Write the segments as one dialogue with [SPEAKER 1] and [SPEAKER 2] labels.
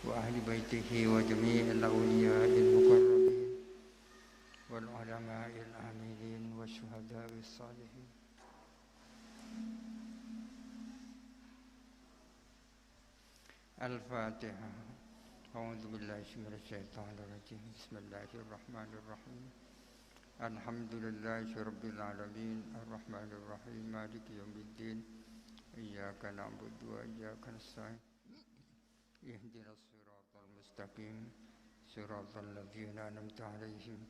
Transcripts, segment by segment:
[SPEAKER 1] وأهل بيته وجميع الأولياء المقربين والعلماء العاملين والشهداء الصالحين. الفاتحة. أعوذ بالله من الشيطان الرجيم. بسم الله الرحمن الرحيم. الحمد لله رب العالمين الرحمن الرحيم مالك يوم الدين إياك نعبد وإياك نستعين اهدنا الصراط المستقيم صراط الذين أنعمت عليهم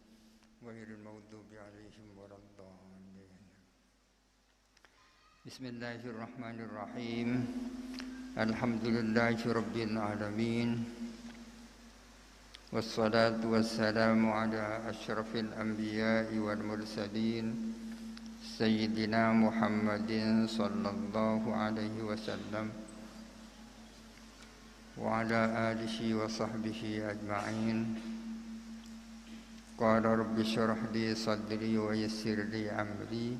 [SPEAKER 1] غير المغضوب عليهم ولا الضالين. بسم الله الرحمن الرحيم. الحمد لله رب العالمين والصلاة والسلام على أشرف الأنبياء والمرسلين سيدنا محمد صلى الله عليه وسلم وعلى آله وصحبه أجمعين. قال رب اشرح لي صدري ويسر لي أمري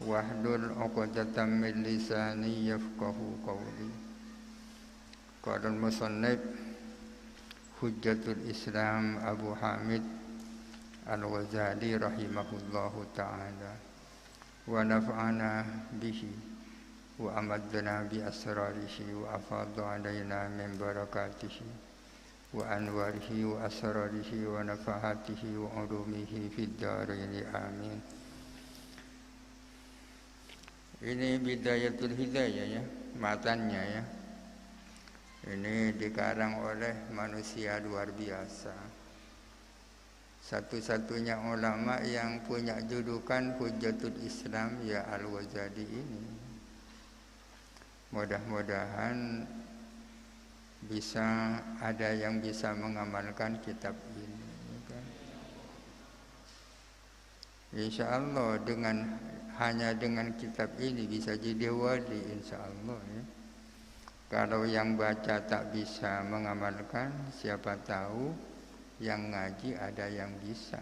[SPEAKER 1] واحلل عقدة من لساني يفقهوا قولي. قال المصنف حجة الإسلام أبو حامد الغزالي رحمه الله تعالى ونفعنا به وأمدنا بأسراره وأفاض علينا من بركاته وأنواره وأسراره ونفحاته وعلومه في الدارين آمين. Ini Bidayatul Hidayah ya, matanya ya. Ini dikarang oleh manusia luar biasa. Satu-satunya ulama yang punya julukan Hujjatul Islam ya Al-Ghazali ini. Mudah-mudahan bisa ada yang bisa mengamalkan kitab ini. Insya Allah hanya dengan kitab ini bisa jadi wali insya Allah ya. Kalau yang baca tak bisa mengamalkan, siapa tahu yang ngaji ada yang bisa.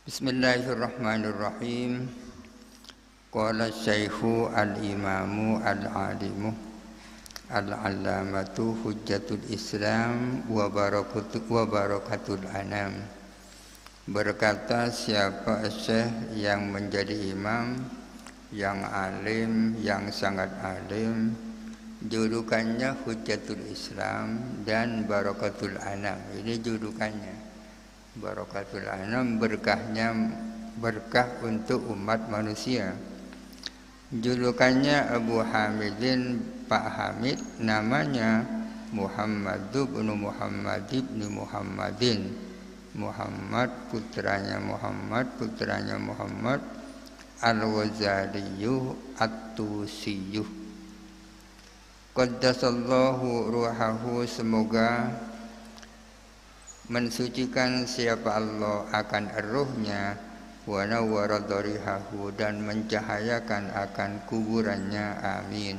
[SPEAKER 1] Bismillahirrahmanirrahim. Qala Syaikhu al-Imamu al-Alimu al-Allamatu Hujjatul Islam wa barakatul anam. Berkata siapa syekh yang menjadi imam, yang alim, yang sangat alim, julukannya Hujjatul Islam dan Barakatul Anam. Ini julukannya. Barakatul Anam, berkahnya berkah untuk umat manusia. Julukannya Abu Hamidin, Pak Hamid, namanya Muhammad bin Muhammad bin Muhammadin. Muhammad putranya Muhammad Al-Ghazaliyyu At-Tusiyyu. Qaddasallahu ruhahu, semoga mensucikan siapa Allah akan ruhnya, wa nawwara dharihahu, dan mencahayakan akan kuburannya, amin.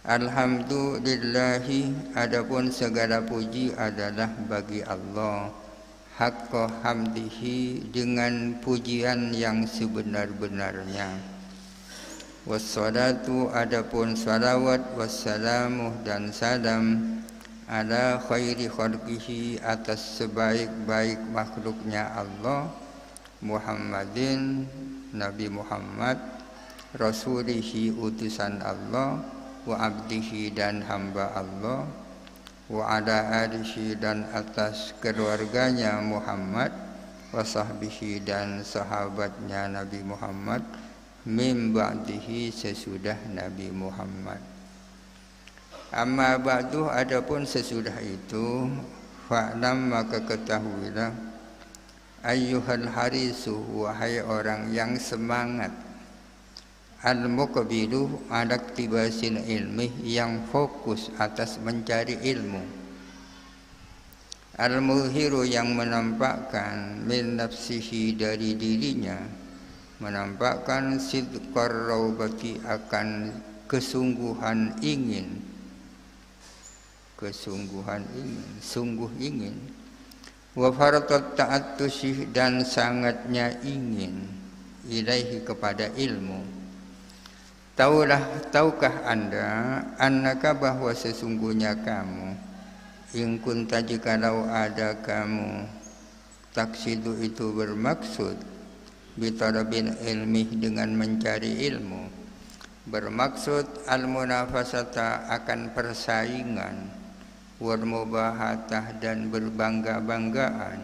[SPEAKER 1] Alhamdulillahi, adapun segala puji adalah bagi Allah, haqqa hamdihi, dengan pujian yang sebenar-benarnya. Wassalatu, adapun salawat, wassalamu, dan salam, ala khairi khalqihi, atas sebaik-baik makhluknya Allah, Muhammadin, Nabi Muhammad, rasulihi, utusan Allah, wa abdihi, dan hamba Allah, wa ala alihi, dan atas keluarganya Muhammad, wa sahbihi, dan sahabatnya Nabi Muhammad, min ba'dihi, sesudah Nabi Muhammad. Amma ba'du, adapun sesudah itu, fa'lam, maka ketahuilah, ayyuhal harisu, wahai orang yang semangat, al-muqbilu ala iktibasil ilmi, yang fokus atas mencari ilmu, al-muhiru, yang menampakkan, min nafsihi, dari dirinya, menampakkan sidqar raubati, akan kesungguhan ingin, sungguh ingin, wa faratat ta'attusyih, dan sangatnya ingin, ilaihi, kepada ilmu, Tahukah anda annaka bahwa sesungguhnya kamu in kunta jikalau ada kamu taksidu itu bermaksud bitarabil ilmi dengan mencari ilmu, bermaksud al-munafasata akan persaingan, wal mubahatah dan berbangga-banggaan,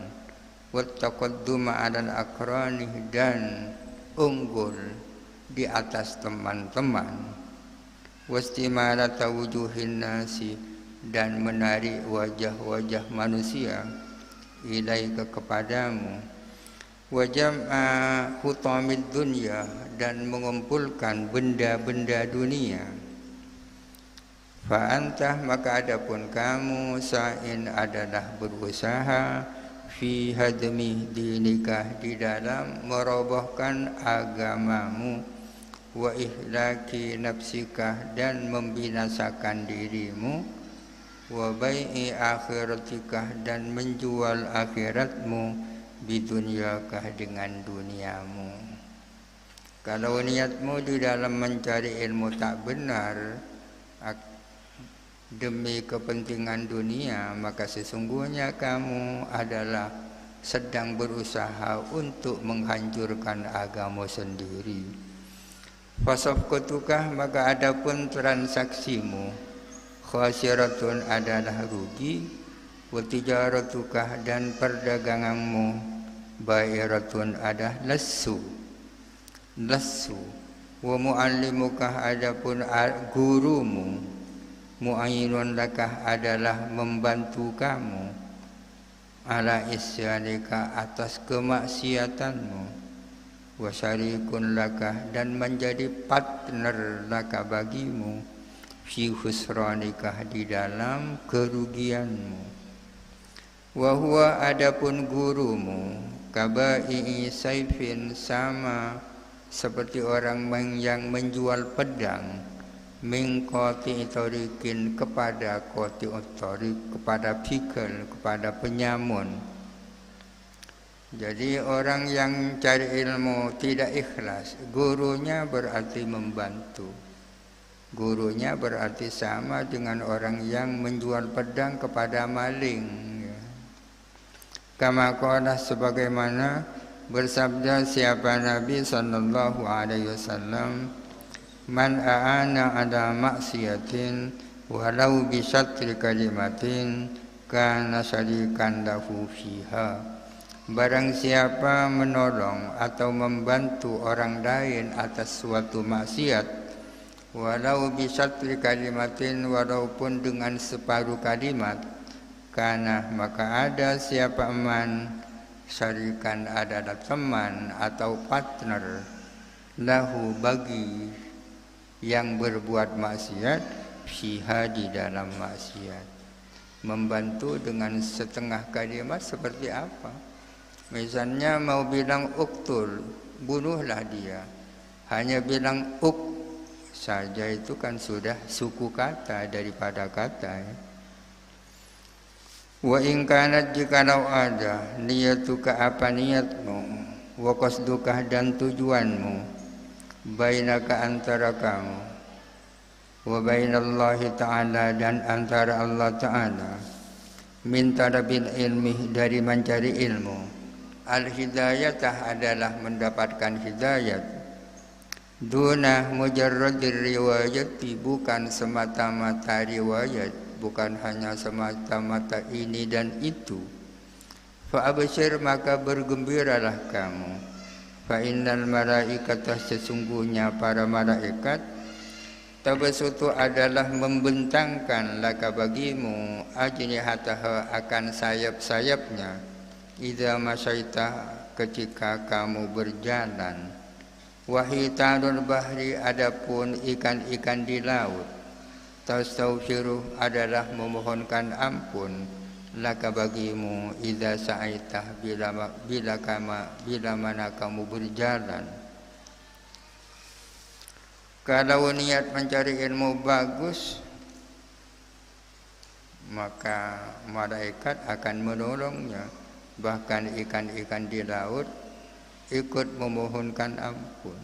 [SPEAKER 1] wat taqadduma 'alal aqrani dan unggul di atas teman-teman, wastimarata wujuhin nasi dan menarik wajah-wajah manusia ilaika kepadamu, wajam'a hutamid dunya dan mengumpulkan benda-benda dunia. Fa anta maka adapun kamu sa'in adalah berusaha fi hadmi dinika di dalam merobohkan agamamu, wa ihlaki nafsika dan membinasakan dirimu, wa bai'i akhiratika dan menjual akhiratmu, bidunyakah dengan duniamu. Kalau niatmu di dalam mencari ilmu tak benar demi kepentingan dunia, maka sesungguhnya kamu adalah sedang berusaha untuk menghancurkan agama sendiri. Fasafqatukah maka adapun transaksimu khasiratun adalah rugi, wa tijaratukah dan perdaganganmu bairatun adalah lesu, wa muallimukah adapun gurumu mu'ayyinun lakah adalah membantu kamu ala isyanika atas kemaksiatanmu, wa syarikun lakah dan menjadi partner laka bagimu fi khusranikah di dalam kerugianmu, wa huwa adapun gurumu kabai saifin sama seperti orang yang menjual pedang min qati tariqin kepada qati tariq, kepada pikul, kepada penyamun. Jadi orang yang cari ilmu tidak ikhlas, gurunya berarti membantu. Gurunya berarti sama dengan orang yang menjual pedang kepada maling. Kama qala sebagaimana bersabda siapa Nabi sallallahu alaihi wasallam, man a'ana ala maksiatin walau bi syatri kalimatin kana syarikan lahu fiha. Barang siapa menolong atau membantu orang lain atas suatu maksiat, walau bi syatri kalimatin walaupun dengan separuh kalimat, kana maka ada siapa man syarikan adalah teman atau partner lahu bagi yang berbuat maksiat fiha di dalam maksiat. Membantu dengan setengah kalimat seperti apa? Misalnya mau bilang uktul, bunuhlah dia. Hanya bilang uk saja itu kan sudah suku kata daripada kata. Wa in kanat jikalau ada niyatuka apa niatmu, wa qasduka dan tujuanmu, bainaka antara kamu, wa bainallahi ta'ala dan antara Allah Ta'ala, min talabil ilmi dari mencari ilmu. Al-hidayatah adalah mendapatkan hidayat, duna mujarradir riwayati bukan semata-mata riwayat, bukan hanya semata-mata ini dan itu. Fa absyir maka bergembiralah kamu, fa innal malaikata sesungguhnya para malaikat tabasutu adalah membentangkan laka bagimu ajnihataha akan sayap-sayapnya idza masyaita ketika kamu berjalan, wahitanul bahri adapun ikan-ikan di laut, tastaghfiru adalah memohonkan ampun laka bagimu idza sa'aita bila mana kamu berjalan. Kalau niat mencari ilmu bagus, maka malaikat akan menolongnya. Bahkan ikan-ikan di laut ikut memohonkan ampun.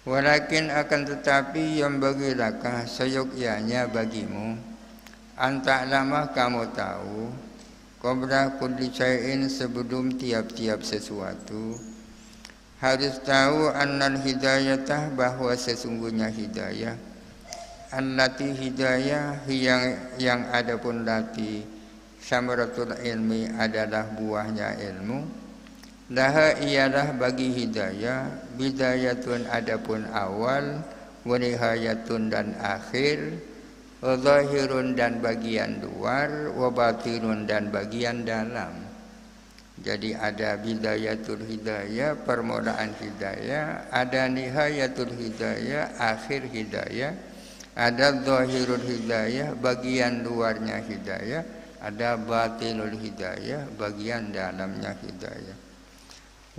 [SPEAKER 1] Walakin akan tetapi yang bagilakah seyogyanya bagimu anta'lamah kamu tahu qabla kulli syai'in sebelum tiap-tiap sesuatu harus tahu annal hidayatah bahwa sesungguhnya hidayah allati hidayah yang adapun lati samaratul ilmi adalah buahnya ilmu laha ialah bagi hidayah bidayatun adapun awal wa nihayatun dan akhir wa zahirun dan bagian luar wa batinun dan bagian dalam. Jadi ada bidayatul hidayah, permulaan hidayah, ada nihayatul hidayah, akhir hidayah, ada zahirul hidayah, bagian luarnya hidayah, ada batinul hidayah, bagian dalamnya hidayah.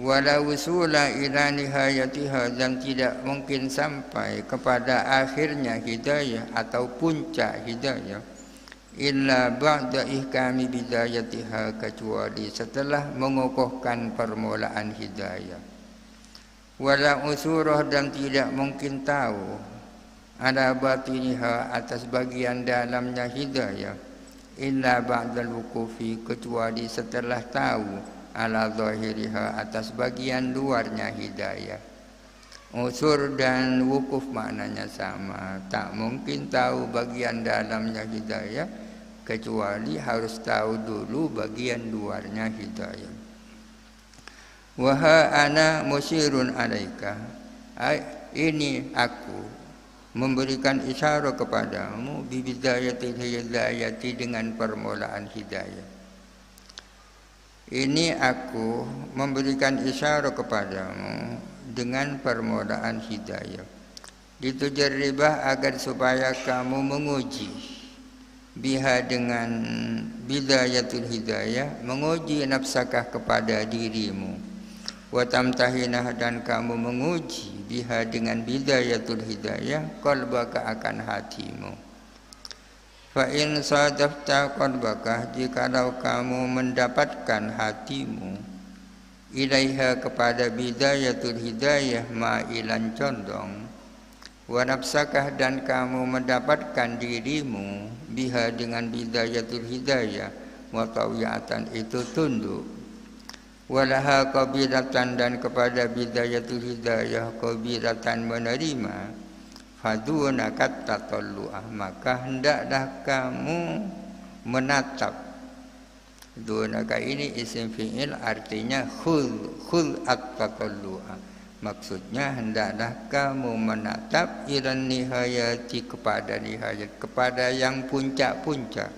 [SPEAKER 1] Wala wusula ila nihayatiha dan tidak mungkin sampai kepada akhirnya hidayah atau puncak hidayah illa ba'da ihkami bidayatiha kecuali setelah mengukuhkan permulaan hidayah. Wala usurah dan tidak mungkin tahu ada batiniha atas bagian dalamnya hidayah illa ba'dal wukufi kecuali setelah tahu ala zahiriha atas bagian luarnya hidayah. Usur dan wukuf maknanya sama. Tak mungkin tahu bagian dalamnya hidayah kecuali harus tahu dulu bagian luarnya hidayah. Wa ana musyirun alaika. Ini aku memberikan isyarat kepadamu bi bidayatil hidayati dengan permulaan hidayah. Ini aku memberikan isyarat kepadamu dengan permulaan hidayah. Ditujarribah agar supaya kamu menguji biha dengan bidayatul hidayah, menguji nafsakah kepada dirimu. Wa tamtahinah dan kamu menguji biha dengan bidayatul hidayah qalbaka akan hatimu. Fa in sadafta qalbaka jikalau kamu mendapatkan hatimu ilaiha kepada bidayatul hidayah ma'ilan condong wa nafsakah dan kamu mendapatkan dirimu biha dengan bidayatul hidayah mutawiyatan itu tunduk walaha qabilatan dan kepada bidayatul hidayah qabilatan menerima faduna kata tollu'ah maka hendaklah kamu menatap. Dunaka ini isim fi'il artinya khul at-tatollu'ah, maksudnya hendaklah kamu menatap ilan nihayati kepada nihayat, kepada yang puncak-puncak.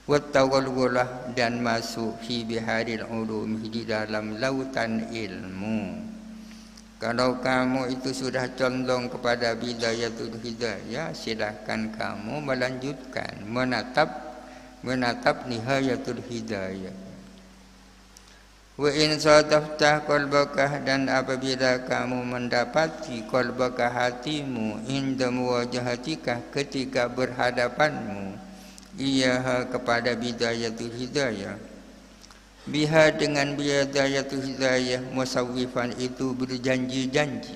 [SPEAKER 1] Wattawalwulah dan masuk fi biharil ulum di dalam lautan ilmu. Kalau kamu itu sudah condong kepada bidayatul hidayah, silahkan kamu melanjutkan menatap nihayatul hidayah. Wa in sadafta qalbaka dan apabila kamu mendapati qalbaka hatimu inda muwajahatika ketika berhadapanmu iyaha kepada bidayatul hidayah. Biha dengan bidayatul hidayah musawwifan itu berjanji-janji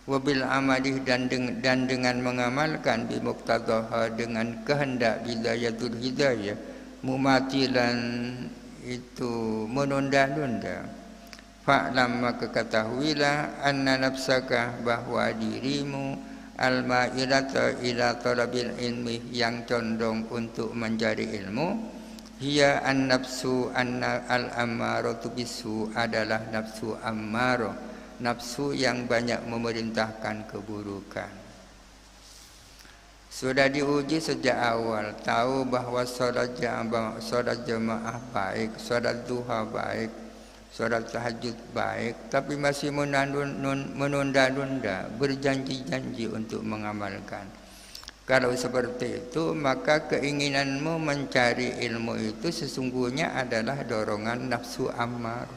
[SPEAKER 1] wabil amalih dan dengan mengamalkan bimuqtadaha dengan kehendak bidayatul hidayah mumatilan itu menunda-nunda. Fa'lam maka ketahuilah anna nafsaka bahwa dirimu al-ma'ilata ila talabil ilmi yang condong untuk mencari ilmu. Hiya an-nafsu al-ammaratu bisu adalah nafsu ammarah, nafsu yang banyak memerintahkan keburukan. Sudah diuji sejak awal, tahu bahwa salat jamaah baik, salat duha baik, salat tahajud baik, tapi masih menunda-nunda, berjanji-janji untuk mengamalkan. Kalau seperti itu, maka keinginanmu mencari ilmu itu sesungguhnya adalah dorongan nafsu ammar.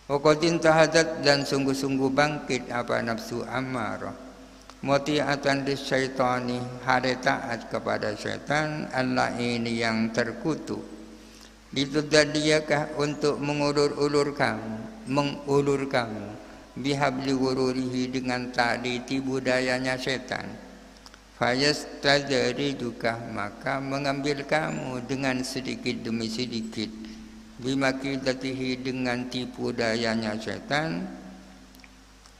[SPEAKER 1] Waqatin tahadat dan sungguh-sungguh bangkit apa nafsu ammar. Muti'atan lisyaitani hari taat kepada syaitan Allah ini yang terkutuk. Ditudadiyakah untuk mengulur kamu bihabli ghururihi dengan tali tipu dayanya setan. Fayastadrijuka maka mengambil kamu dengan sedikit demi sedikit bimakidatihi dengan tipu dayanya setan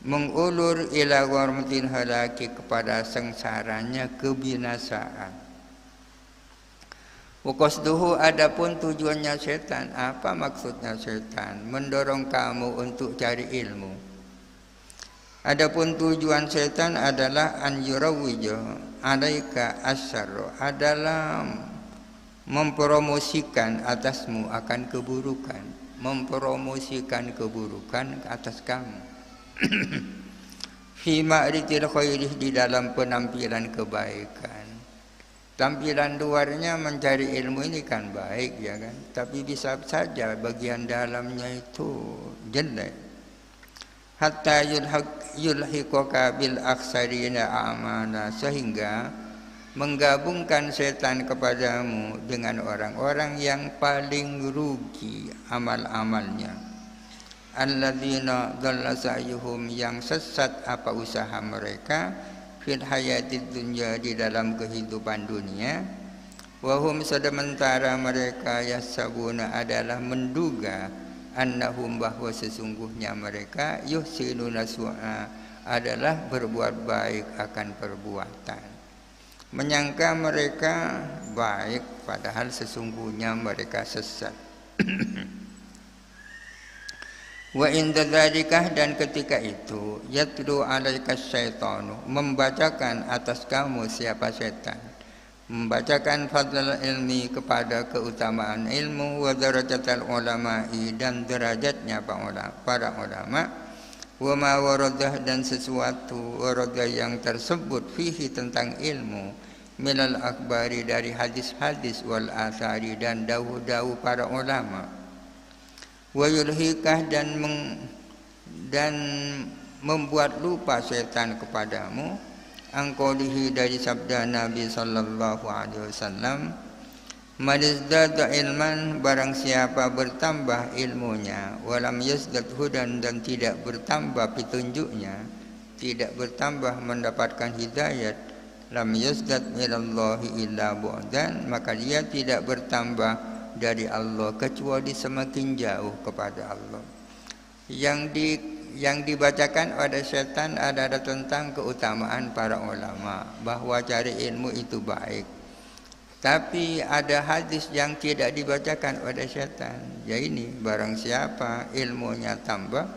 [SPEAKER 1] mengulur ila gharmatin halaki kepada sengsaranya kebinasaan. Waqasduhu adapun tujuannya setan, apa maksudnya setan? Mendorong kamu untuk cari ilmu. Adapun tujuan setan adalah an yurawwija alaika asyarra, adalah mempromosikan atasmu akan keburukan, mempromosikan keburukan atas kamu. Fi ma'ritil khairih, di dalam penampilan kebaikan. Tampilan luarnya mencari ilmu ini kan baik ya kan, tapi bisa saja bagian dalamnya itu jelek. Hatta yulhiqaka bil aksarina a'mala, sehingga menggabungkan setan kepadamu dengan orang-orang yang paling rugi amal-amalnya. Alladzina dhalla sa'yuhum, yang sesat apa usaha mereka, fil hayatid dunya, di dalam kehidupan dunia. Wahum, sementara mereka yasabuna adalah menduga, annahum, bahwa sesungguhnya mereka yuhsinuna su'a, adalah berbuat baik akan perbuatan. Menyangka mereka baik padahal sesungguhnya mereka sesat. Wa inda dzalika, dan ketika itu yatlu alaika syaitanu, membacakan atas kamu siapa setan, membacakan fadlal ilmi, kepada keutamaan ilmu, wa darajatal ulama'i, dan derajatnya para ulama, wa ma waradah, dan sesuatu waradah yang tersebut fihi tentang ilmu, minal akbari, dari hadis-hadis, wal athari, dan dawuh-dawuh para ulama. Wa yulhikah, dan membuat lupa setan kepadamu, angkolihi, dari sabda Nabi sallallahu alaihi wasallam, manizdada ilman, barang siapa bertambah ilmunya, walam yazdad hudan, dan tidak bertambah petunjuknya, tidak bertambah mendapatkan hidayat, lam yazdad minallahi illa bu'dan, maka dia tidak bertambah dari Allah kecuali semakin jauh kepada Allah. Yang dibacakan oleh setan adalah tentang keutamaan para ulama, bahwa cari ilmu itu baik. Tapi ada hadis yang tidak dibacakan oleh setan. Ya ini, barang siapa ilmunya tambah,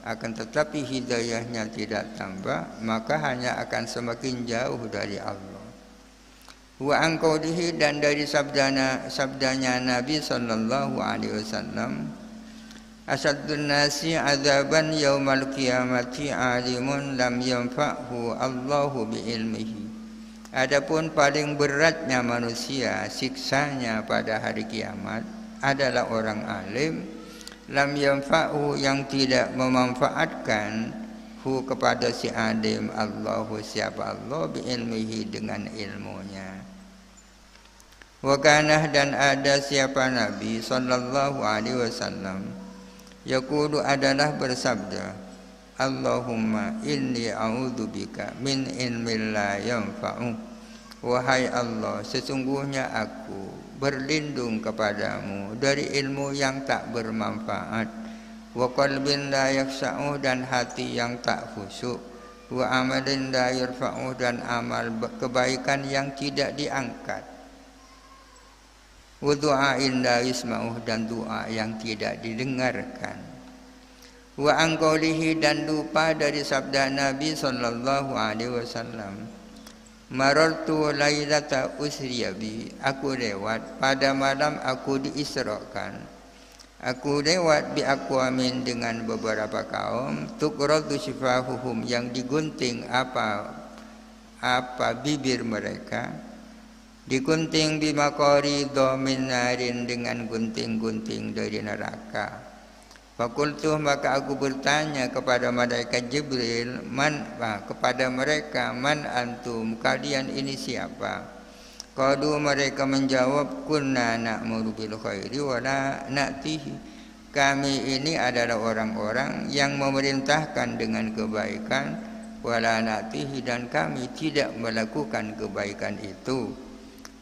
[SPEAKER 1] akan tetapi hidayahnya tidak tambah, maka hanya akan semakin jauh dari Allah. Wa angkaudihi, dan dari sabdanya Nabi sallallahu alaihi wasallam, asaddun nasi azaban yaumal qiyamati alimun lam yanfa'hu Allahu bi ilmihi. Adapun paling beratnya manusia siksanya pada hari kiamat adalah orang alim, lam yanfa'hu, yang tidak memanfaatkan hu kepada si alim, Allahu, siapa Allah, bi ilmihi, dengan ilmunya. Wa kana, dan ada siapa Nabi sallallahu alaihi wasallam, yaqulu, adalah bersabda, Allahumma inni a'udzubika min ilmin la yanfa'u, wahai Allah, sesungguhnya aku berlindung kepadamu dari ilmu yang tak bermanfaat, wa qalbin la yakhsha'u, dan hati yang tak khusyuk, wa amalin la yarfa'u, dan amal kebaikan yang tidak diangkat, wa du'ain la yusma'u, dan doa yang tidak didengarkan. Wa angkolihi, dan lupa dari sabda Nabi sallallahu alaihi wasallam, marartu lailata usriya bi, aku lewat pada malam aku diisrakan, aku lewat bi aqwamin, dengan beberapa kaum, tuqradu shifahuhum, yang digunting apa bibir mereka, digunting bimaqaridha min narin, dengan gunting-gunting dari neraka. Fakultu, maka aku bertanya kepada malaikat Jibril, kepada mereka, man antum, kalian ini siapa? Qalu, mereka menjawab, kunna na'muru bil khairi wa la na'tihi, kami ini adalah orang-orang yang memerintahkan dengan kebaikan, wala na'tihi, dan kami tidak melakukan kebaikan itu,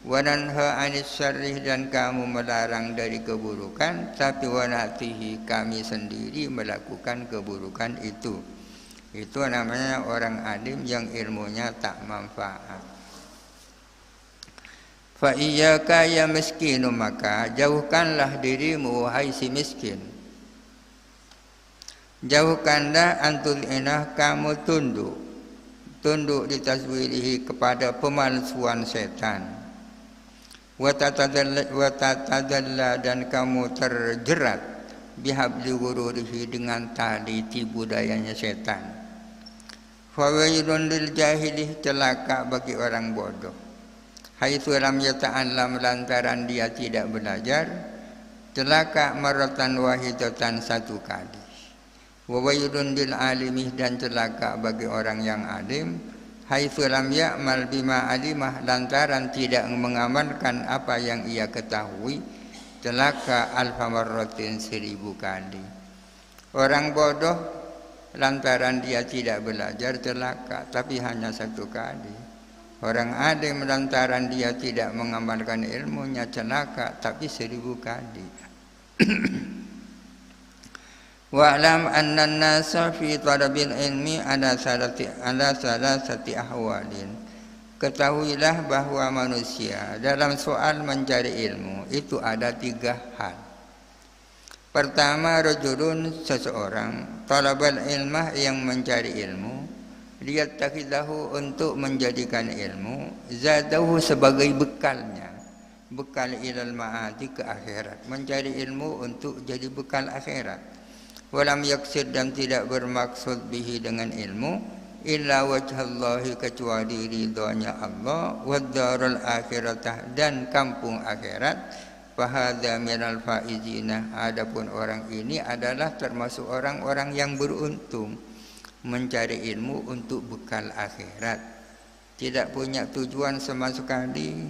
[SPEAKER 1] wa nanha 'anis syarri, dan kamu melarang dari keburukan, tapi wa na'tihi, kami sendiri melakukan keburukan itu. Itu namanya orang alim yang ilmunya tak manfaat. Fa iyyaka ya miskinu, maka jauhkanlah dirimu wahai si miskin. Jauhkanlah antul inah, kamu tunduk di taswirihi kepada pemalsuan setan. Wa tatadalla, dan kamu terjerat bihabli ghururihi, dengan tali tipu dayanya setan. Fawailun lil jahilih, celaka bagi orang bodoh. Haitsu lam yata'allam, lantaran dia tidak belajar. Celaka maratan wahidatan, satu kali. Wawailun lil alimih, dan celaka bagi orang yang alim. Haitsu lam ya'mal bima alimah, lantaran tidak mengamalkan apa yang ia ketahui. Celaka alfa marratin, 1000 kali. Orang bodoh lantaran dia tidak belajar celaka, tapi hanya satu kali. Orang alim lantaran dia tidak mengamalkan ilmunya celaka, tapi 1000 kali. Wa'lam anna an-nasa fi talabil ilmi ala salasati ahwalin. Ketahuilah bahwa manusia dalam soal mencari ilmu itu ada 3 hal. Pertama, rajulun, seseorang, talabal ilmah, yang mencari ilmu, liyattakhidhahu, untuk menjadikan ilmu, zadahu, sebagai bekalnya, bekal ilal ma'adi, ke akhirat, mencari ilmu untuk jadi bekal akhirat. Walam yaksir, dan tidak bermaksud bihi, dengan ilmu, illa wajhallahi, kecuali ridhonya Allah, wad darul akhiratah, dan kampung akhirat. Fahadha minal faizina, adapun orang ini adalah termasuk orang-orang yang beruntung, mencari ilmu untuk bekal akhirat, tidak punya tujuan sama sekali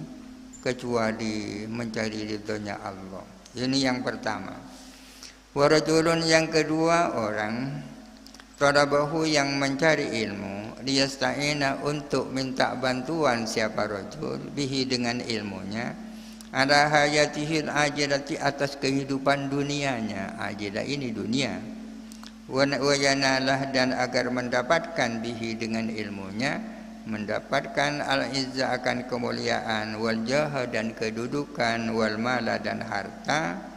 [SPEAKER 1] kecuali mencari ridhonya Allah. Ini yang pertama. Warajulun, yang kedua, orang talabahu, yang mencari ilmu, liyasta'ina, untuk minta bantuan siapa rajul, bihi, dengan ilmunya, ala hayatihil ajilati, atas kehidupan dunianya. Ajilah ini dunia. Wa yanalah, dan agar mendapatkan bihi, dengan ilmunya, mendapatkan al-izza, akan kemuliaan, wal jaha, dan kedudukan, wal mala, dan harta.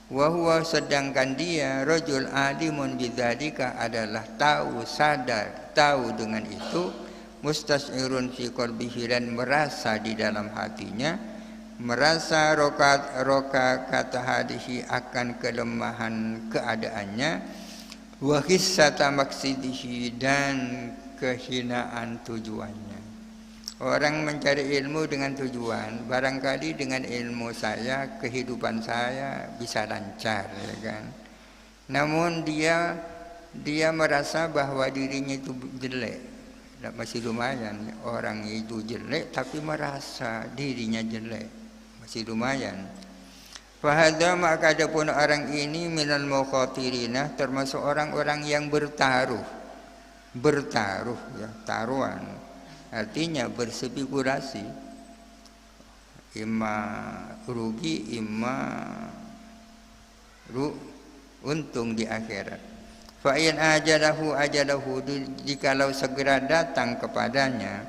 [SPEAKER 1] Wa huwa, sedangkan dia, rajul alimun bidzalika, adalah tahu, sadar, tahu dengan itu, mustasyirun fi qalbihi, dan merasa di dalam hatinya, merasa roka kata hadihi, akan kelemahan keadaannya, wa hissata maksidihi, dan kehinaan tujuannya. Orang mencari ilmu dengan tujuan, barangkali dengan ilmu saya kehidupan saya bisa lancar, ya kan. Namun dia merasa bahwa dirinya itu jelek. Masih lumayan orang itu jelek, tapi merasa dirinya jelek, masih lumayan. Fahadha, maka adapun orang ini, minal mukhatirina, termasuk orang-orang yang bertaruh, ya, taruhan, artinya berspekulasi, imma rugi, imma untung di akhirat. Fa'in ajalahu, jikalau segera datang kepadanya,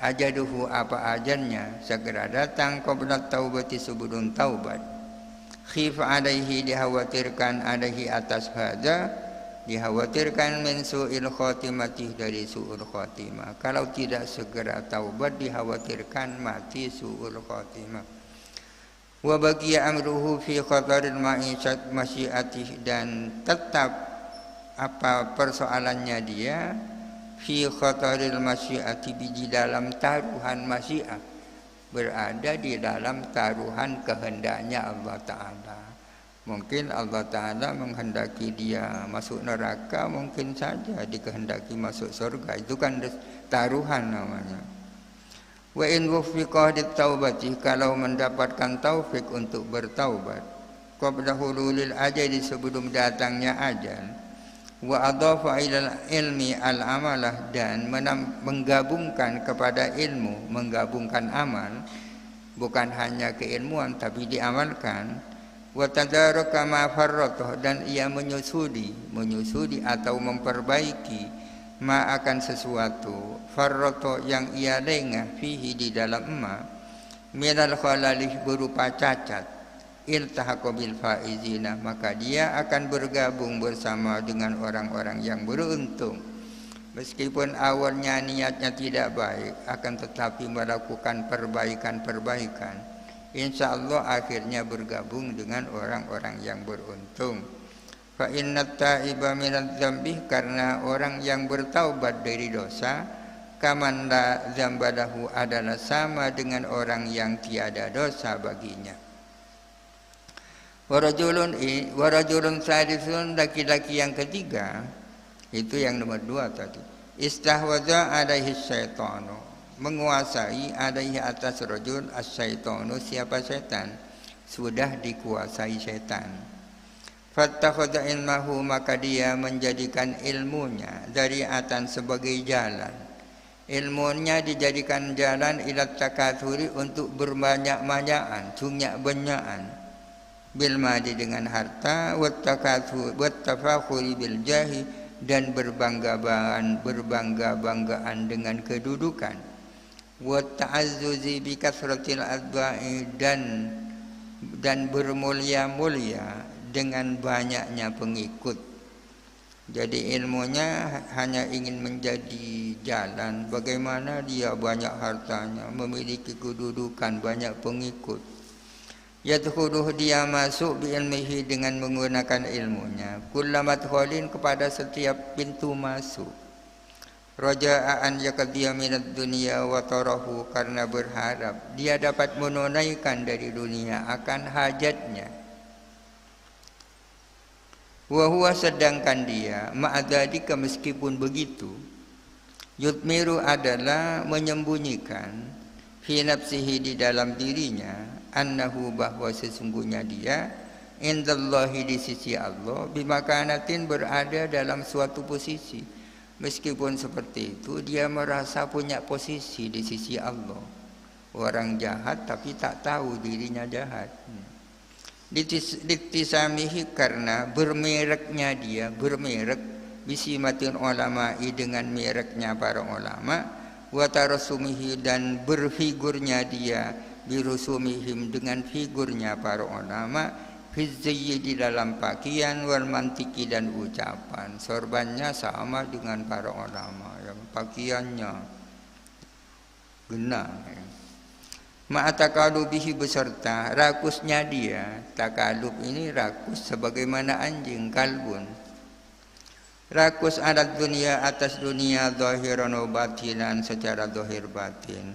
[SPEAKER 1] ajaduhu, apa ajalnya, segera datang, qabla taubati, sebelum taubat. Khif alaihi, dikhawatirkan, alaihi, atas hadza, dikhawatirkan, min su'il khotimati, dari su'ul khotimah. Kalau tidak segera taubat, dikhawatirkan mati su'ul khotimah. Wa baqiya amruhu fi khataril ma'isyat masyiatih, dan tetap apa persoalannya dia, fi khataril masyiati, di dalam taruhan masyiat, berada di dalam taruhan kehendaknya Allah Ta'ala. Mungkin Allah Ta'ala menghendaki dia masuk neraka, mungkin saja dikehendaki masuk surga. Itu kan taruhan namanya. Wa in wufiqah dit taubati, kalau mendapatkan taufik untuk bertaubat, qabla hululil ajali, sebelum datangnya ajal. Wa adhafa ilal ilmi al amalah, dan menggabungkan kepada ilmu, menggabungkan amal, bukan hanya keilmuan tapi diamalkan. Wa tadaraka ma farratah, dan ia menyusudi atau memperbaiki ma akan sesuatu farratah yang ia lengah fihi di dalam ma minal khalalih berupa cacat. Iltahaqa bil faizina, maka dia akan bergabung bersama dengan orang-orang yang beruntung. Meskipun awalnya niatnya tidak baik, akan tetapi melakukan perbaikan-perbaikan, insya Allah akhirnya bergabung dengan orang-orang yang beruntung. Fa innat taiba minadz dzambi, karena orang yang bertaubat dari dosa, kaman la dzambalahu, adalah sama dengan orang yang tiada dosa baginya. Warajulun sadisun, laki-laki yang ketiga, itu yang nomor 2 tadi. Istahwadha alaihi syaitanu, menguasai alaihi atas rajul as-syaitanu, siapa setan, sudah dikuasai setan. Fattakhadha ilmahu, maka dia menjadikan ilmunya dariatan sebagai jalan. Ilmunya dijadikan jalan ila takatsuri, untuk berbanyak-banyakan, banyak-banyakan. Bil madi, dengan harta, wattafakhuri bil jahi, dan berbangga-banggaan dengan kedudukan, wa ta'azzuzi bi kasratil adba'i, dan bermulia-mulia dengan banyaknya pengikut. Jadi ilmunya hanya ingin menjadi jalan, bagaimana dia banyak hartanya, memiliki kedudukan, banyak pengikut. Yadkhuluh, dia masuk bi ilmihi, dengan menggunakan ilmunya, kullamadkhalin, kepada setiap pintu masuk. Raja'an yaqdiya minad dunya wa tarahu, karena berharap dia dapat menunaikan dari dunia akan hajatnya. Wa huwa, sedangkan dia ma'adzalika, meskipun begitu, yutmiru, adalah menyembunyikan, fi nafsihi, di dalam dirinya, annahu, bahwa sesungguhnya dia, indallahi, di sisi Allah, bimakanatin, berada dalam suatu posisi. Meskipun seperti itu, dia merasa punya posisi di sisi Allah. Orang jahat tapi tak tahu dirinya jahat. Litisamihi, karena bermereknya dia, bermerek, bisimatin ulama'i, dengan mereknya para ulama, wa tarasumihi, dan berfigurnya dia, birusumihim, dengan figurnya para ulama, fizzayyi, di dalam pakaian, wal mantiki, dan ucapan. Sorbannya sama dengan para ulama, yang pakaiannya genah. Ma'atakalubihi, beserta rakusnya dia. Takalub ini rakus sebagaimana anjing, kalbun. Rakus adat dunia, atas dunia, zahiran wa batinan, secara zahir batin.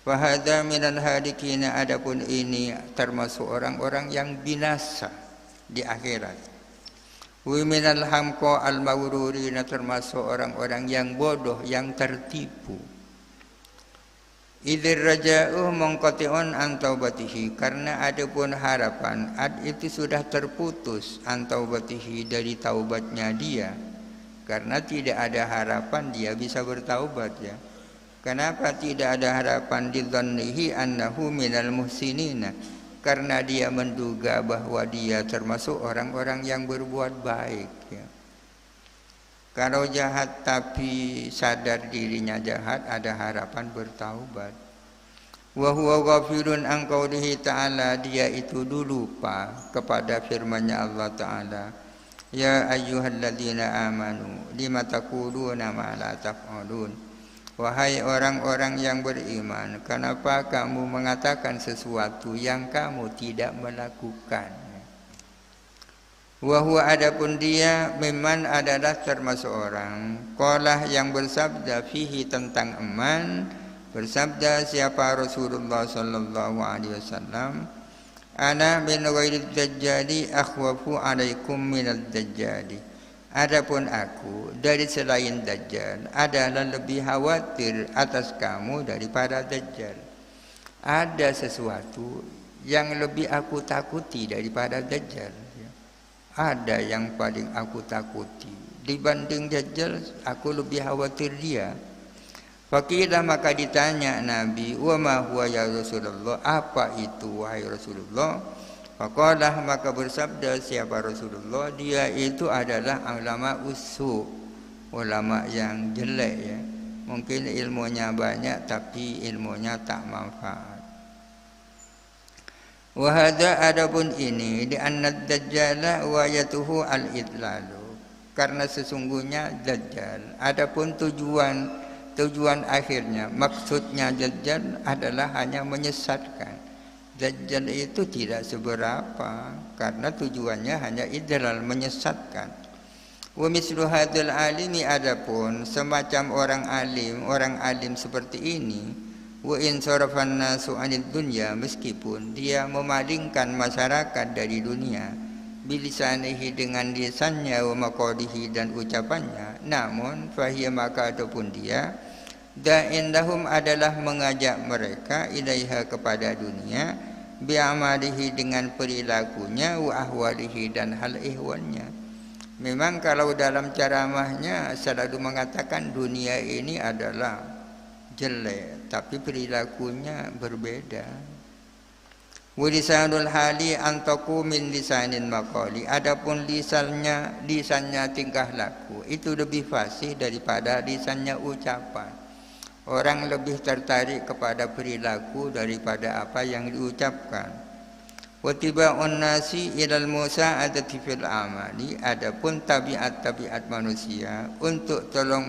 [SPEAKER 1] Wahada minal halikina, adapun ini termasuk orang-orang yang binasa di akhirat. Wa minal hamqa al mawrurina, termasuk orang-orang yang bodoh, yang tertipu. Idzir raja'u munqati'un an taubatihi, karena adapun harapan itu sudah terputus, an taubatihi, dari taubatnya dia. Karena tidak ada harapan dia bisa bertaubat, ya. Kenapa tidak ada harapan? Didzannihi annahu minal muhsinina, karena dia menduga bahwa dia termasuk orang-orang yang berbuat baik, ya. Kalau jahat tapi sadar dirinya jahat, ada harapan bertaubat. Wa huwa ghafirun an qaulihi ta'ala, dia itu lupa kepada firman-Nya Allah Ta'ala, ya ayyuhalladzina amanu lima taquluna ma la taf'alun. Wahai orang-orang yang beriman, kenapa kamu mengatakan sesuatu yang kamu tidak melakukan? Wa huwa, adapun dia, memang adalah termasuk orang qalah, yang bersabda fihi, tentang eman. Bersabda siapa? Rasulullah sallallahu alaihi wasallam, ana min ghairi dajjali akhwafu alaikum minad dajjali. Adapun aku dari selain Dajjal adalah lebih khawatir atas kamu daripada Dajjal. Ada sesuatu yang lebih aku takuti daripada Dajjal. Ada yang paling aku takuti dibanding Dajjal, aku lebih khawatir dia. Fakilah, maka ditanya Nabi, wa ma huwa ya Rasulullah, apa itu wahai Rasulullah? Faqalah, maka bersabda siapa Rasulullah, dia itu adalah ulama usu, ulama yang jelek ya. Mungkin ilmunya banyak tapi ilmunya tak manfaat. Wa hadza, adapun ini di anna dajjala wa yatuhu al-idlalu, karena sesungguhnya Dajjal, adapun tujuan akhirnya, maksudnya Dajjal adalah hanya menyesatkan. Dajjal itu tidak seberapa karena tujuannya hanya idlal, menyesatkan. Wa mislu hadzal alimi, adapun semacam orang alim seperti ini, wa in sarafan nasu anid dunya, meskipun dia memalingkan masyarakat dari dunia, bilisanihi dengan lisannya, wa maqalihi dan ucapannya, namun fahiya, maka ataupun dia, da'in lahum adalah mengajak mereka, ilaiha kepada dunia, bi'amalihi dengan perilakunya, wa ahwalihi dan hal ihwalnya. Memang kalau dalam ceramahnya selalu mengatakan dunia ini adalah jelek, tapi perilakunya berbeda. Walisanul hali antaku min lisanin maqali, adapun lisannya tingkah laku itu lebih fasih daripada lisannya ucapan. Orang lebih tertarik kepada perilaku daripada apa yang diucapkan. Watiba'un nasi ilal musa'adati fil amali, adapun tabiat manusia untuk tolong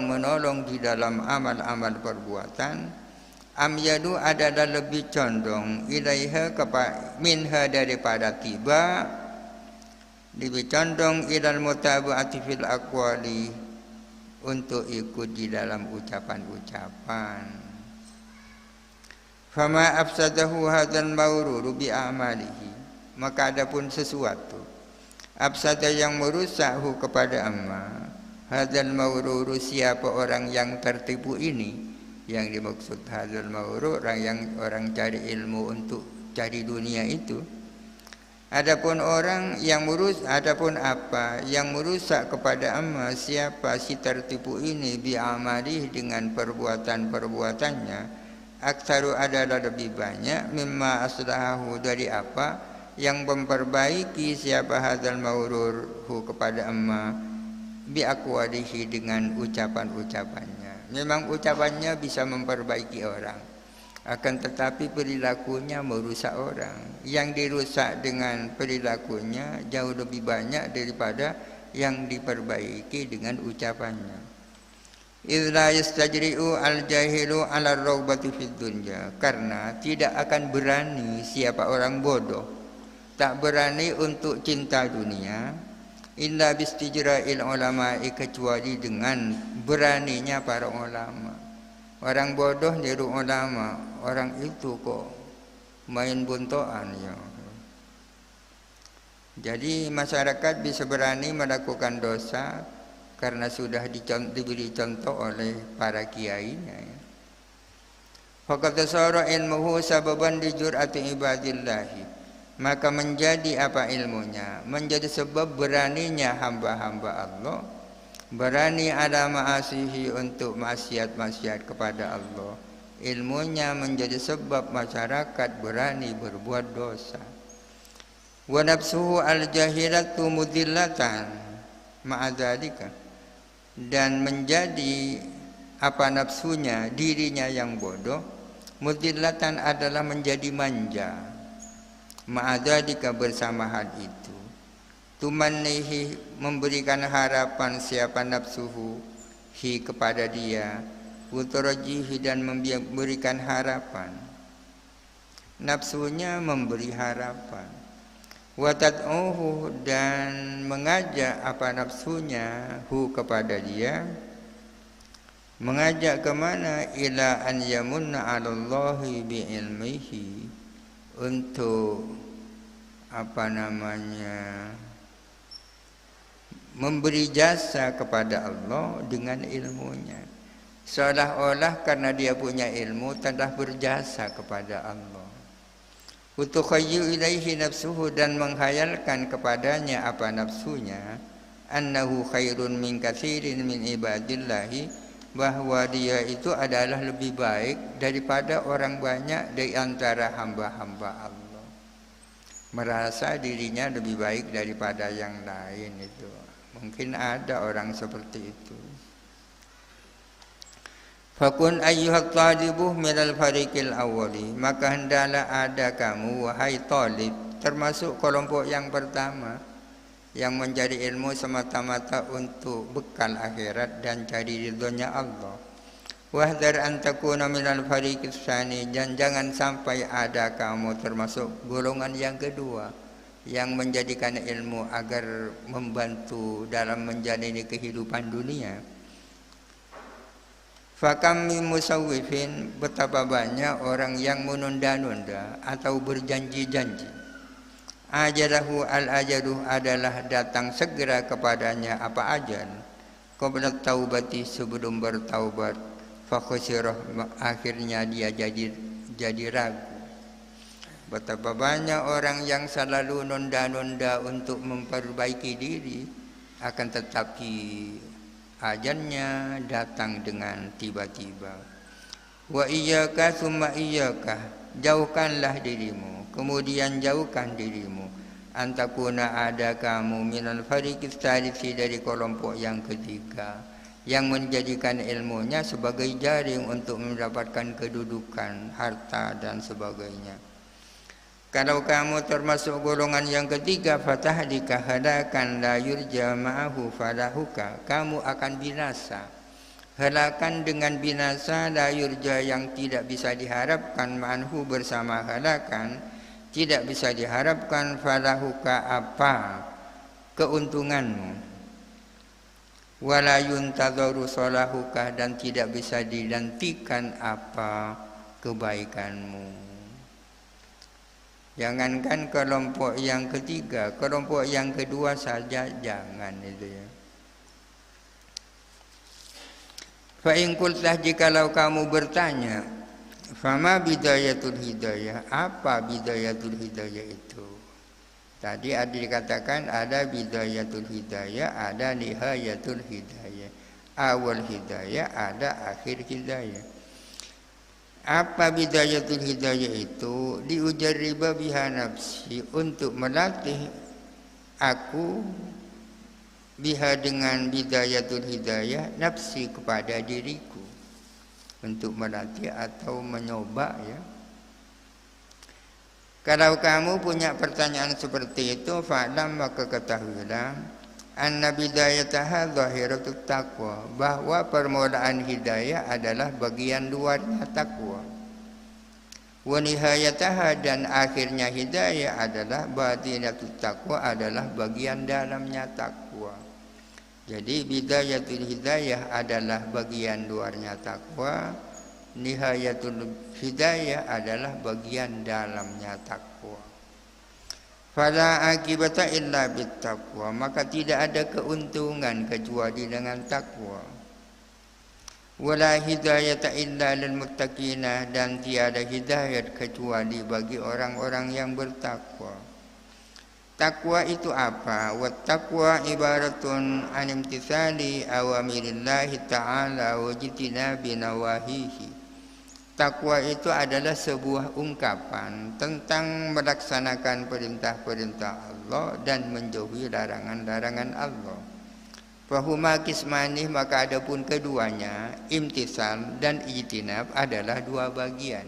[SPEAKER 1] menolong di dalam amal-amal perbuatan, amyadu adalah lebih condong ilaiha minha daripada tiba, lebih condong ilal mutaba'ati fil aqwali, untuk ikut di dalam ucapan-ucapan. Fama afsadahu hadzal mawruru bi amalihi, maka adapun sesuatu afsada yang merusakhu kepada amma, hadzal mawruru, siapa orang yang tertipu ini. Yang dimaksud hadzal mawrur, orang cari ilmu untuk cari dunia itu. Adapun orang yang apa yang merusak kepada amma, siapa si tertipu ini, bi amalihi dengan perbuatannya, aksaru adalah lebih banyak, mimma aslahahu dari apa yang memperbaiki siapa hadzal mawrurhu kepada amma, bi aqwalihi dengan ucapannya. Memang ucapannya bisa memperbaiki orang, akan tetapi perilakunya merusak orang. Yang dirusak dengan perilakunya jauh lebih banyak daripada yang diperbaiki dengan ucapannya. Idza yastajri'u al-jahilu 'ala ar-raghbati fid dunya, karena tidak akan berani siapa orang bodoh, tak berani untuk cinta dunia, illa bistijra'il ulama'i, kecuali dengan beraninya para ulama. Orang bodoh niru ulama, orang itu kok main buntoan ya. Jadi masyarakat bisa berani melakukan dosa karena sudah diberi contoh oleh para kiainya. Faqad sara ilmuhu sababan li jur'ati ibadillahi, maka menjadi apa ilmunya, menjadi sebab beraninya hamba-hamba Allah, berani ala ma'asihi, untuk maksiat-maksiat kepada Allah. Ilmunya menjadi sebab masyarakat berani berbuat dosa. Wa nafsuhu al-jahilatu mudillatan ma'adzalika, dan menjadi apa nafsunya, dirinya yang bodoh, mudillatan adalah menjadi manja, ma'adzalika, bersama hal itu, tumannihi, memberikan harapan siapa nafsuhu hi kepada dia, utarajihi, dan memberikan harapan, nafsunya memberi harapan, watad'uhu, dan mengajak apa nafsunya hu kepada dia, mengajak kemana, ila an yamunna 'alallahi bi ilmihi, untuk memberi jasa kepada Allah dengan ilmunya, seolah-olah karena dia punya ilmu telah berjasa kepada Allah. Utukhayyu ilaihi nafsuhu, dan menghayalkan kepadanya apa nafsunya, annahu khairun min katsirin min ibadillahi, bahwa dia itu adalah lebih baik daripada orang banyak di antara hamba-hamba Allah. Merasa dirinya lebih baik daripada yang lain itu. Mungkin ada orang seperti itu. Fakun ayyuhat talibuh minal fariqil awwali, maka hendaklah ada kamu wahai talib termasuk kelompok yang pertama yang mencari ilmu semata-mata untuk bekal akhirat dan cari ridhonya Allah. Wahdar an takuna minal fariqis tsani, dan jangan sampai ada kamu termasuk golongan yang kedua yang menjadikan ilmu agar membantu dalam menjalani kehidupan dunia. Fakam min musawwifin, betapa banyak orang yang menunda-nunda atau berjanji-janji. Ajalahu al-ajaluh, adalah datang segera kepadanya apa ajal. Qabla taubati, sebelum bertaubat. Fakhusirah, akhirnya dia jadi ragu. Betapa banyak orang yang selalu nunda-nunda untuk memperbaiki diri, akan tetapi ajalnya datang dengan tiba-tiba. Wa iyyaka tsumma iyyaka, jauhkanlah dirimu, kemudian jauhkan dirimu. Antakuna, ada kamu minal fariqis tsalisi, dari kelompok yang ketiga yang menjadikan ilmunya sebagai jaring untuk mendapatkan kedudukan, harta dan sebagainya. Kalau kamu termasuk golongan yang ketiga, fatahdika halakan la yurja ma'ahu falahuka, kamu akan binasa. Halakan dengan binasa, la yurja, yang tidak bisa diharapkan, ma'anhu, bersama halakan tidak bisa diharapkan, falahuka, apa keuntunganmu. Wala yuntadharu salahuka, dan tidak bisa dinantikan apa kebaikanmu. Jangankan kelompok yang ketiga, kelompok yang kedua saja jangan itu ya. Fa in qultah, jikalau kamu bertanya, fama bidayatul hidayah, apa bidayatul hidayah itu? Tadi ada dikatakan ada bidayatul hidayah, ada nihayatul hidayah. Awal hidayah, ada akhir hidayah. Apa bidayatul hidayah itu? Diujarriba biha nafsi, untuk melatih aku, biha, dengan bidayatul hidayah, nafsi, kepada diriku, untuk melatih atau mencoba ya. Kalau kamu punya pertanyaan seperti itu, fa'lam, maka ketahuilah anna bidayataha zahiratut taqwa, bahwa permulaan hidayah adalah bagian luarnya takwa. Wa nihayataha, dan akhirnya hidayah adalah batinatut taqwa, adalah bagian dalamnya takwa. Jadi bidayatul hidayah adalah bagian luarnya takwa, nihayatul hidayah adalah bagian dalamnya takwa. Fala akibata illa bittaqwa, maka tidak ada keuntungan kecuali dengan takwa. Wala hidayata illa lil muttaqina, dan tiada hidayat kecuali bagi orang-orang yang bertakwa. Takwa itu apa? Wat taqwa ibaratun an imtithali awamirillahi ta'ala wa jitinabi nawahihi. Takwa itu adalah sebuah ungkapan tentang melaksanakan perintah-perintah Allah dan menjauhi larangan-larangan Allah. Fahuma kismani, maka adapun keduanya, imtisal dan ijtinab, adalah dua bagian.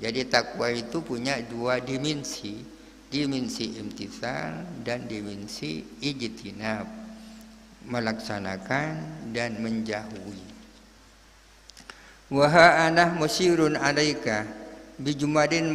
[SPEAKER 1] Jadi takwa itu punya dua dimensi, dimensi imtisal dan dimensi ijtinab, melaksanakan dan menjauhi. Wa ana musyirun alaika bijumadin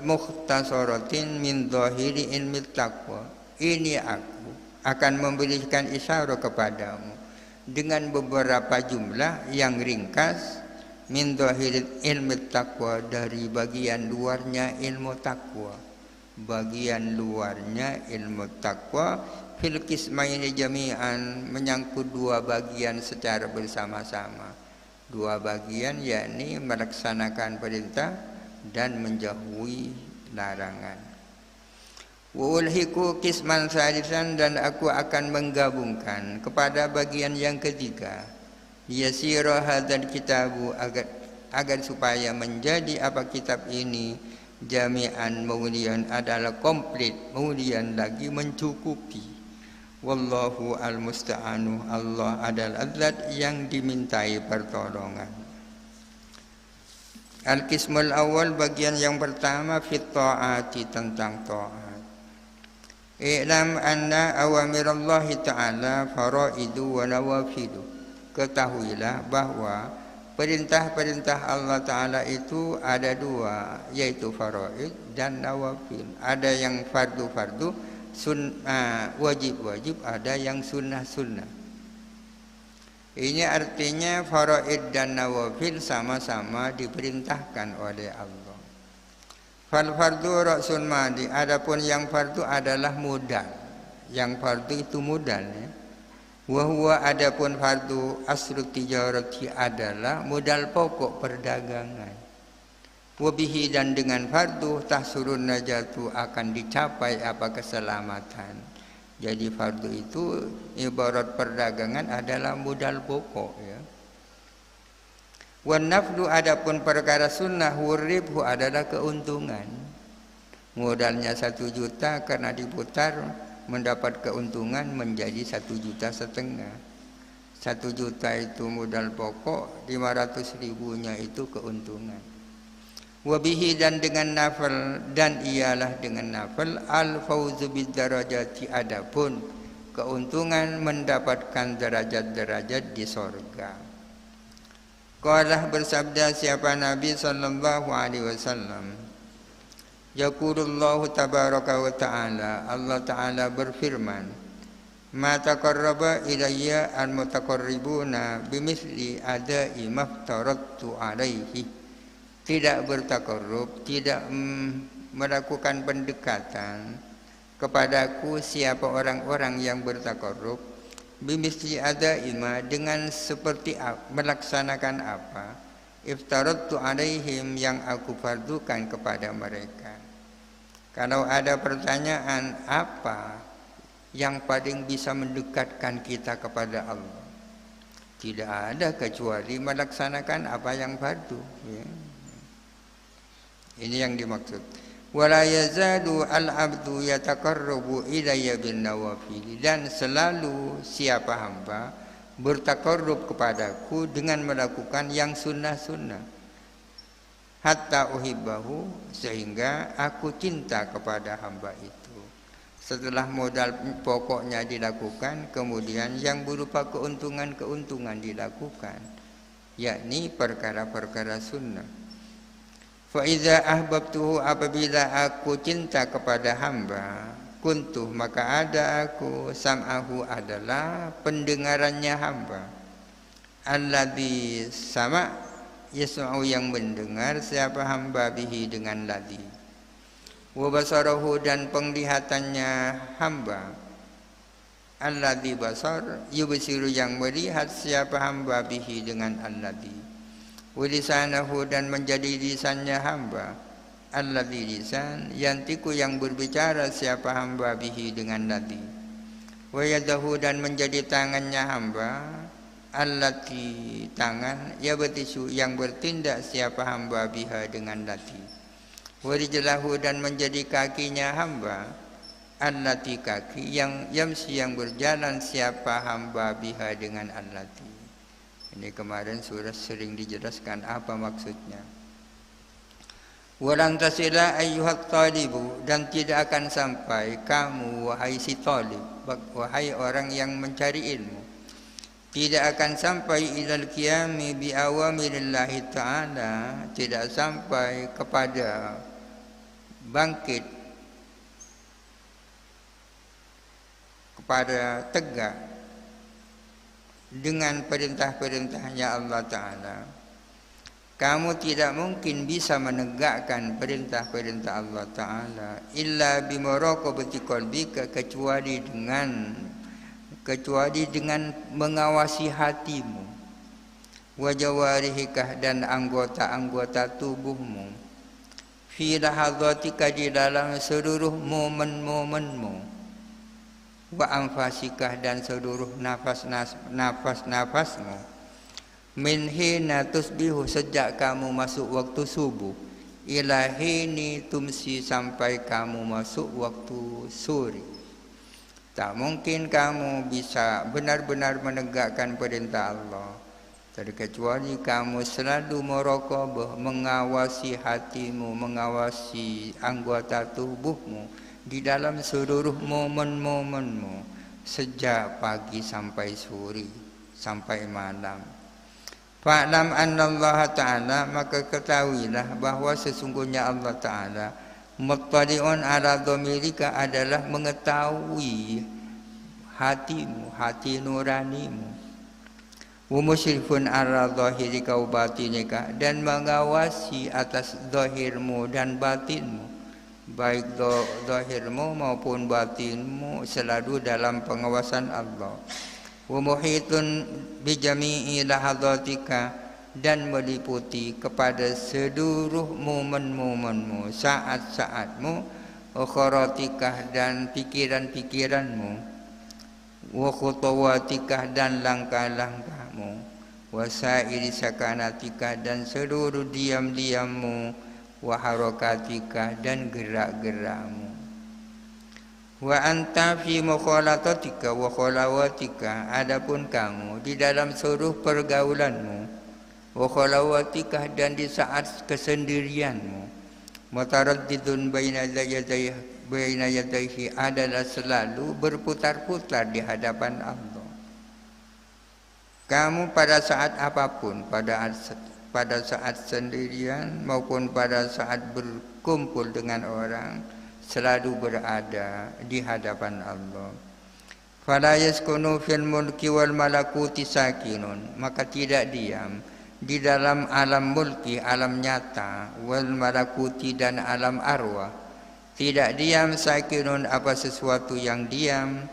[SPEAKER 1] mukhtasaratin min dhahiri ilmi taqwa. Ini aku akan memberikan isyarat kepadamu dengan beberapa jumlah yang ringkas, min dhahiri ilmi taqwa, dari bagian luarnya ilmu takwa. Bagian luarnya ilmu takwa, fil qismaini jami'an, menyangkut dua bagian secara bersama-sama. Dua bagian, yakni melaksanakan perintah, dan menjauhi larangan. Wa ulhiku qisman salisan, dan aku akan menggabungkan kepada bagian yang ketiga, yasira hadzal kitabu, agar supaya menjadi apa kitab ini jami'an maulian, adalah komplit, maulian lagi mencukupi. Wallahu al-musta'anu, Allah adalah zat yang dimintai pertolongan. Al-qismul awal, bagian yang pertama, fit ta'ati, tentang ta'at. I'lam anna awamirallahi ta'ala faraidu wa nawafidu. Ketahuilah bahwa perintah-perintah Allah Ta'ala itu ada dua, yaitu faraid dan nawafil. Ada yang fardu-fardu, wajib-wajib, ada yang sunnah-sunnah. Ini artinya faraid dan nawafil sama-sama diperintahkan oleh Allah. Fal fardu ra'sul madi, adapun yang fardu adalah modal. Yang fardu itu modal, ya. Wa huwa, adapun fardu aslu tijarati, adalah modal pokok perdagangan. Wabihi, dan dengan fardu tahsurun najatu, akan dicapai apa keselamatan. Jadi fardu itu ibarat perdagangan adalah modal pokok, ya. Wan naflu, adapun perkara sunnah, huribhu, adalah keuntungan. Modalnya 1 juta, karena diputar mendapat keuntungan menjadi 1,5 juta. 1 juta itu modal pokok, 500 ribunya itu keuntungan. Wabihi, dan dengan nafal, dan ialah dengan nafal, al-fauzu bid-darajati, adapun keuntungan mendapatkan derajat-derajat di sorga. Qalah, bersabda siapa Nabi sallallahu alaihi wasallam, yaqulullahu tabaraka wa ta'ala, Allah Ta'ala berfirman, ma taqarraba ilayya al-mutaqarribuna bimithli adai maftaradtu alaihi. Tidak bertakarrub, tidak melakukan pendekatan kepadaku siapa orang-orang yang bertakarrub bimisli adaima, dengan seperti melaksanakan apa iftaradtu alaihim, yang aku fardukan kepada mereka. Kalau ada pertanyaan, apa yang paling bisa mendekatkan kita kepada Allah? Tidak ada kecuali melaksanakan apa yang fardu, ya. Ini yang dimaksud. Wala yazadu al-abdu yataqarrabu ilayya bin nawafil, dan selalu siapa hamba bertakarrub kepadaku dengan melakukan yang sunnah-sunnah, hatta uhibbahu, sehingga aku cinta kepada hamba itu. Setelah modal pokoknya dilakukan, kemudian yang berupa keuntungan-keuntungan dilakukan, yakni perkara-perkara sunnah. Fa iza ahbabtuhu, apabila aku cinta kepada hamba, kuntuh, maka ada aku, sam'ahu, adalah pendengarannya hamba, alladzi sama, yasma'u, yang mendengar siapa hamba, bihi, dengan ladzi. Wa basarahu, dan penglihatannya hamba, alladzi basar, yubsiru, yang melihat siapa hamba, bihi, dengan alladzi. Wilisanahu, dan menjadi lisannya hamba, alladzi, lisan, yantiku, yang berbicara siapa hamba, bihi, dengan ladzi. Wa yadahu, dan menjadi tangannya hamba, allati, tangan, yabtisu, yang bertindak siapa hamba, biha, dengan ladzi. Wa rijlahu, dan menjadi kakinya hamba, allati, kaki, yang yamsi, yang berjalan siapa hamba, biha, dengan allati. Ini kemarin sudah sering dijelaskan apa maksudnya. Walan tasila ayyuhat talibu, dan tidak akan sampai kamu wahai si talib, wahai orang yang mencari ilmu, tidak akan sampai ilal qiyami bi awamirillahi ta'ala, tidak sampai kepada bangkit, kepada tegak dengan perintah-perintahnya Allah Ta'ala. Kamu tidak mungkin bisa menegakkan perintah-perintah Allah Ta'ala illa bimuraqabati qalbika, kecuali dengan mengawasi hatimu, wa jawarihika, dan anggota-anggota tubuhmu, fi lahadhatika di dalam seluruh momen-momenmu, wa anfasika dan seluruh nafas-nafasmu, min hina tusbihu sejak kamu masuk waktu subuh, ila hini tumsi sampai kamu masuk waktu sore. Tak mungkin kamu bisa benar-benar menegakkan perintah Allah terkecuali kamu selalu muraqabah, mengawasi hatimu, mengawasi anggota tubuhmu di dalam seluruh momen-momenmu, sejak pagi sampai sore, sampai malam. Fa'lam annallaha ta'ala, maka ketahuilah bahwa sesungguhnya Allah Ta'ala muttali'un ala dhamirika adalah mengetahui hatimu, hati nuranimu. Wa musyrifun ala dhahirika wa batinika, dan mengawasi atas zahirmu dan batinmu, baik zahirmu maupun batinmu selalu dalam pengawasan Allah. Wa muhitun bi jami'i lahadhatika, dan meliputi kepada seluruh momen-momenmu, saat-saatmu, ukhratikah dan pikiran-pikiranmu, wa khutuwatikah dan langkah-langkahmu, wa sa'iri sakanatika dan seluruh diam-diammu, wa harakatika dan gerak-gerakmu. Wa anta fi mukhalatatika wa khalawatika, adapun kamu di dalam seluruh pergaulanmu, wa khalawatika dan di saat kesendirianmu, mutaraddidun baina yadayhi adalah selalu berputar-putar di hadapan Allah. Kamu pada saat apapun, pada saat sendirian maupun pada saat berkumpul dengan orang, selalu berada di hadapan Allah. Fala yaskunu fil mulki wal malakuti sakinun, maka tidak diam di dalam alam mulki, alam nyata, wal malakuti dan alam arwah. Tidak diam sakinun apa sesuatu yang diam,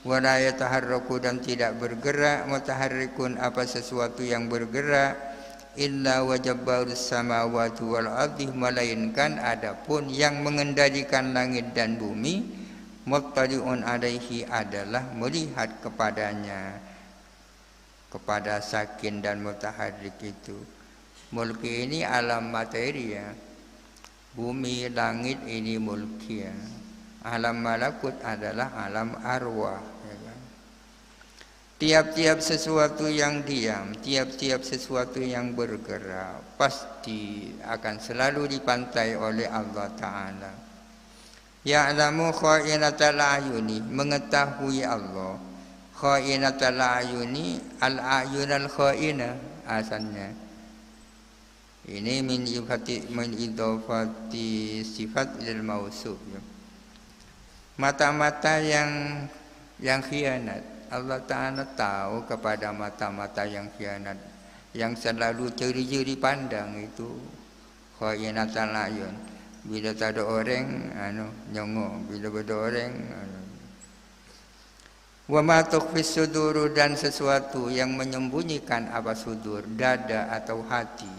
[SPEAKER 1] wala yataharraku dan tidak bergerak, mutaharrikun apa sesuatu yang bergerak, illa wajabbarus samawati wal ardi, melainkan adapun yang mengendalikan langit dan bumi, muttali'un alaihi adalah melihat kepadanya, kepada sakin dan mutaharrik itu. Mulki ini alam materi ya, bumi langit ini mulki ya. Alam malakut adalah alam arwah ya kan? Tiap-tiap sesuatu yang diam, tiap-tiap sesuatu yang bergerak pasti akan selalu dipantai oleh Allah Ta'ala. Ya'lamu kha'inatal a'yuni, mengetahui Allah kha'inatal a'yuni, al-a'yunal kha'ina asalnya. Ini min idhofati sifat ilal mausuf ya. Mata-mata yang khianat, Allah Ta'ala tahu kepada mata-mata yang khianat, yang selalu ceri-ceri pandang itu kha'inatal a'yun. Bila tak ada orang nyongok, bila ada orang wa ma tukhfis suduru, dan sesuatu yang menyembunyikan apa sudur, dada atau hati.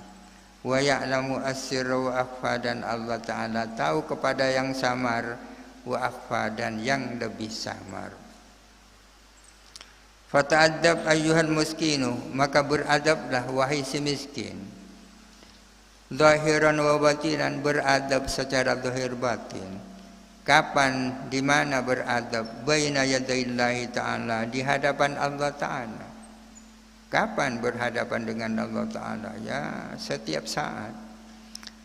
[SPEAKER 1] Wa ya'lamu as-sirra wa akhfa, dan Allah Ta'ala tahu kepada yang samar, wa akhfa dan yang lebih samar. Fata'addab ayyuhal muskinu, maka beradablah wahai si miskin. Zahiran wa batinan, beradab secara zahir batin. Kapan, di mana beradab? Baina yadaillahi ta'ala, di hadapan Allah Ta'ala. Kapan berhadapan dengan Allah Ta'ala? Ya, setiap saat.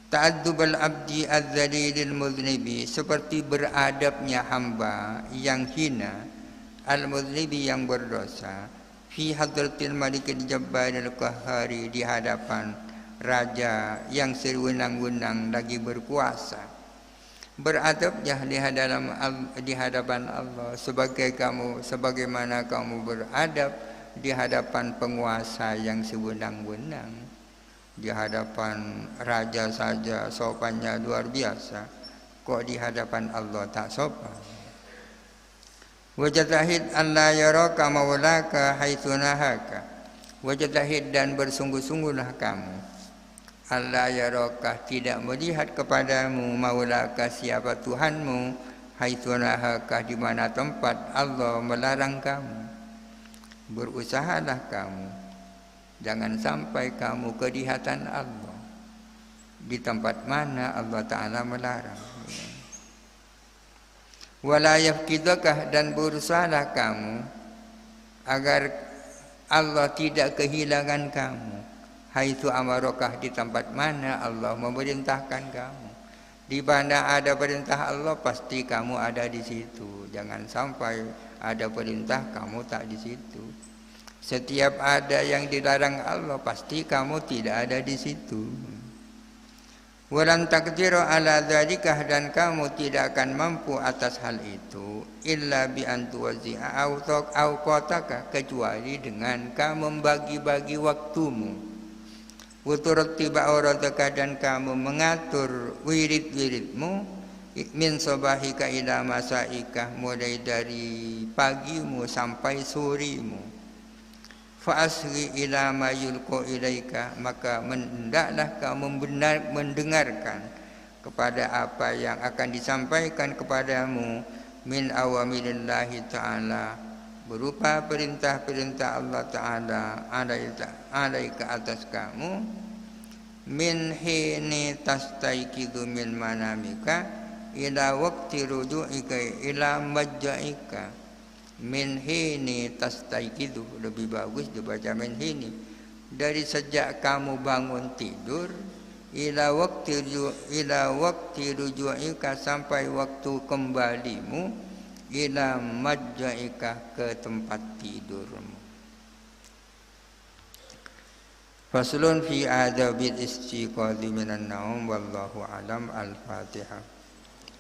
[SPEAKER 1] Ta'addubal abdi az-zalilil mudhnibi, seperti beradabnya hamba yang hina, al-mudhnibi yang berdosa, fi hadratil malikil jabbaril qahhari, di hadapan raja yang sewenang-wenang lagi berkuasa. Beradabnya di hadapan Allah sebagaimana kamu beradab di hadapan penguasa yang sewenang-wenang. Di hadapan raja saja sopannya luar biasa, kok di hadapan Allah tak sopan. Wajatahid an la yaraka maulaka haitsu nahaka, wajatahid dan bersungguh-sungguhlah kamu Allah yaraka tidak melihat kepadamu maulaka siapa Tuhanmu haitsu nahaka di mana tempat Allah melarang kamu. Berusahalah kamu jangan sampai kamu kelihatan Allah di tempat mana Allah Ta'ala melarang. Wala yafkidaka dan berusahalah kamu agar Allah tidak kehilangan kamu. Haitsu amarokah di tempat mana Allah memerintahkan kamu. Di mana ada perintah Allah pasti kamu ada di situ. Jangan sampai ada perintah kamu tak di situ. Setiap ada yang dilarang Allah pasti kamu tidak ada di situ. Walan taqdiru ala dzalika dan kamu tidak akan mampu atas hal itu illa bi an tuwazzi'a awqataka kecuali dengan kamu membagi-bagi waktumu. Wuturtiba aurataka dan kamu mengatur wirid-wiridmu min sabahika ila masaika mulai dari pagimu sampai soremu. Fa asri ila ma yulqa ilaika maka hendaklah kamu mendengarkan kepada apa yang akan disampaikan kepadamu min awamirillahi ta'ala berupa perintah-perintah Allah Ta'ala alaika atas kamu min hini tastaikidu min manamika ila waqti ruju'ika ila majja'ika. Min hini tastaikidu lebih bagus dibaca min hini dari sejak kamu bangun tidur ila waqti ruju'ika sampai waktu kembalimu ila majja'ika ke tempat tidurmu. Faslun fi adabil istiqadhi minan naum wallahu alam. Al-Fatihah.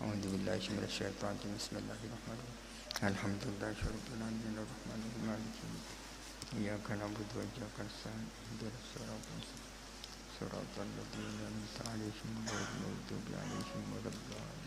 [SPEAKER 1] A'udzubillahi minasyaitonir rajim. Bismillahirrahmanirrahim. Alhamdulillahirabbil alamin arrahmanir rahim maliki yaumiddin iyyaka na'budu wa iyyaka nasta'in ihdinas siratal ladzina an'amta 'alaihim ghairil maghdubi 'alaihim waladdallin.